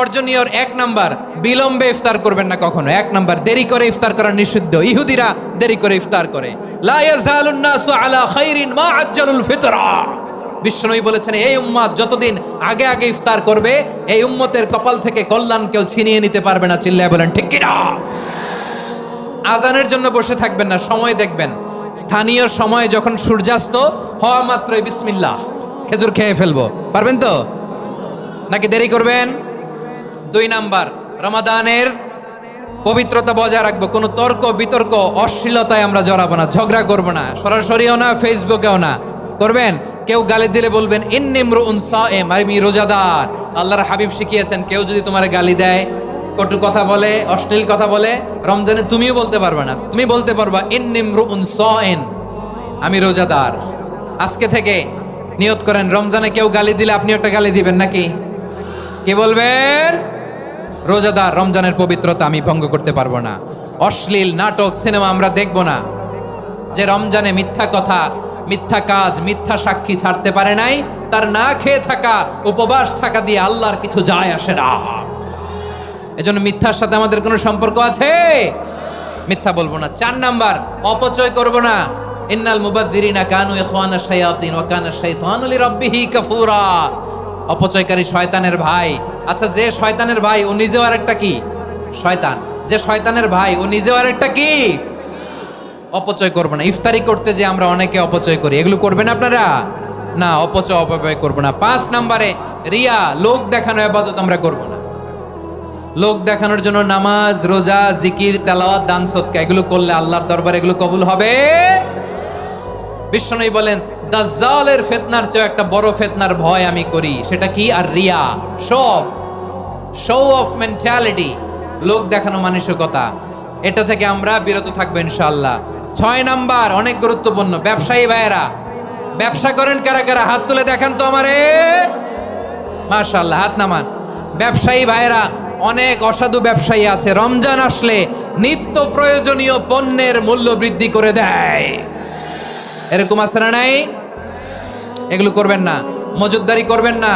বর্জনীয় এক নাম্বার, বিলম্বে ইফতার করবেন না কখনো। এক নাম্বার, দেরি করে ইফতার করা নিষিদ্ধ। ইহুদিরা দেরি করে ইফতার করে। লা ইয়াজালুন নাসু আলা খাইরিন মা আজ্জালুল ফিতরা। বিশ্বনবী বলেছেন, এই উম্মত যতদিন আগে আগে ইফতার করবে, এই উম্মতের কপাল থেকে কল্যাণ কেউ ছিনিয়ে নিতে পারবে না। চিল্লায় বলেন ঠিক কিনা? আজানের জন্য বসে থাকবেন না, সময় দেখবেন। স্থানীয় সময় যখন সূর্যাস্ত হওয়া মাত্রই বিসমিল্লাহ, খেজুর খেয়ে ফেলবো। পারবেন তো নাকি দেরি করবেন? 2 নাম্বার, রমাদানের পবিত্রতা বজায় রাখবো। কোনো তর্ক বিতর্ক অশ্লীলতায় আমরা জড়াবো না, ঝগড়া করবো না, সরাসরিও না, ফেসবুকেও না। করবেন? কেউ গালি দিলে বলবেন ইন্নিমরুউন সায়েম, আমি রোজাদার। আল্লাহর হাবিব শিখিয়েছেন, কেউ যদি তোমার গালি দেয়, কটু কথা বলে, অশ্লীল কথা বলে, রমজানে তুমিও বলতে পারবে না। তুমি বলতে পারবা ইন্নিমরুউন সায়েম, আমি রোজাদার। আজকে থেকে নিয়ত করেন, রমজানে কেউ গালি দিলে আপনি একটা গালি দিবেন নাকি? কি বলবেন? রোজাদার, রমজানের পবিত্রতা আমি ভঙ্গ করতে পারবো না। অশ্লীল নাটক সিনেমা আমরা দেখব না। যে রমজানে মিথ্যা কথা, মিথ্যা কাজ, মিথ্যা সাক্ষী ছাড়তে পারে নাই, তার না খেয়ে থাকা, উপবাস থাকা দিয়ে আল্লাহর কিছু যায় আসে না। এজন্য মিথ্যার সাথে আমাদের কোনো সম্পর্ক আছে? মিথ্যা বলবো না। 4 নাম্বার, অপচয় করব না। ইন্নাল মুবাযযিরিনা কানু ইখওয়ানা শায়াতিন ওয়া কানা শাইতানু লিরাব্বিহি কাফুরা। অপচয়কারী শয়তানের ভাই। আচ্ছা, যে শয়তানের ভাই ও নিজেও আরেকটা কি? শয়তান। যে শয়তানের ভাই ও নিজেও আরেকটা কি? অপচয় করবো না। ইফতারি করতে যে আমরা অনেকে অপচয় করি, এগুলো করবেন আপনারা না। অপচয় করবো না। 5 নাম্বারে, রিয়া, লোক দেখানো ইবাদত আমরা করবো না। লোক দেখানোর জন্য নামাজ, রোজা, জিকির, তেলাওয়াত, দান, সদকা এগুলো করলে আল্লাহর দরবারে এগুলো কবুল হবে। বিশ্বনবী বলেন, দাজ্জালের ফিতনার চেয়ে একটা বড় ফিতনার ভয় আমি করি, সেটা কি? আর রিয়া, শো অফ মেন্টালিটি, লোক দেখানো মানসিকতা। এটা থেকে আমরা বিরত থাকবো ইনশাআল্লাহ। 6 নাম্বার, অনেক গুরুত্বপূর্ণ, ব্যবসায়ী ভাইয়েরা, ব্যবসা করেন কারা কারা? হাত তুলে দেখান তো আমারে। মাশাআল্লাহ, হাত নামান। ব্যবসায়ী ভাইয়েরা, অনেক অসাধু ব্যবসায়ী আছে, রমজান আসলে নিত্য প্রয়োজনীয় পণ্যের মূল্য বৃদ্ধি করে দেয়। এরকম আছে না নাই? এগুলো করবেন না। মজুদদারি করবেন না।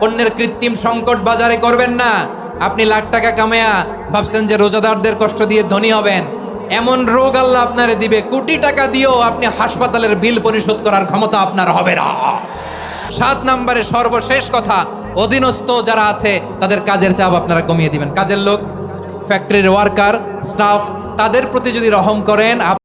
পণ্যের কৃত্রিম সংকট বাজারে করবেন না। আপনি লাখ টাকা কামায়া ভাবছেন যে রোজাদারদের কষ্ট দিয়ে ধনী হবেন। এমন রোগ আল্লাহ আপনারে দিবে, কোটি টাকা দিয়েও আপনি হাসপাতালের বিল পরিশোধ করার ক্ষমতা আপনার হবে না। 7 নাম্বারে, সর্বশেষ কথা, অধীনস্থ যারা আছে তাদের কাজের চাপ আপনারা কমিয়ে দিবেন। কাজের লোক, ফ্যাক্টরির ওয়ার্কার, স্টাফ, তাদের প্রতি যদি রহম করেন,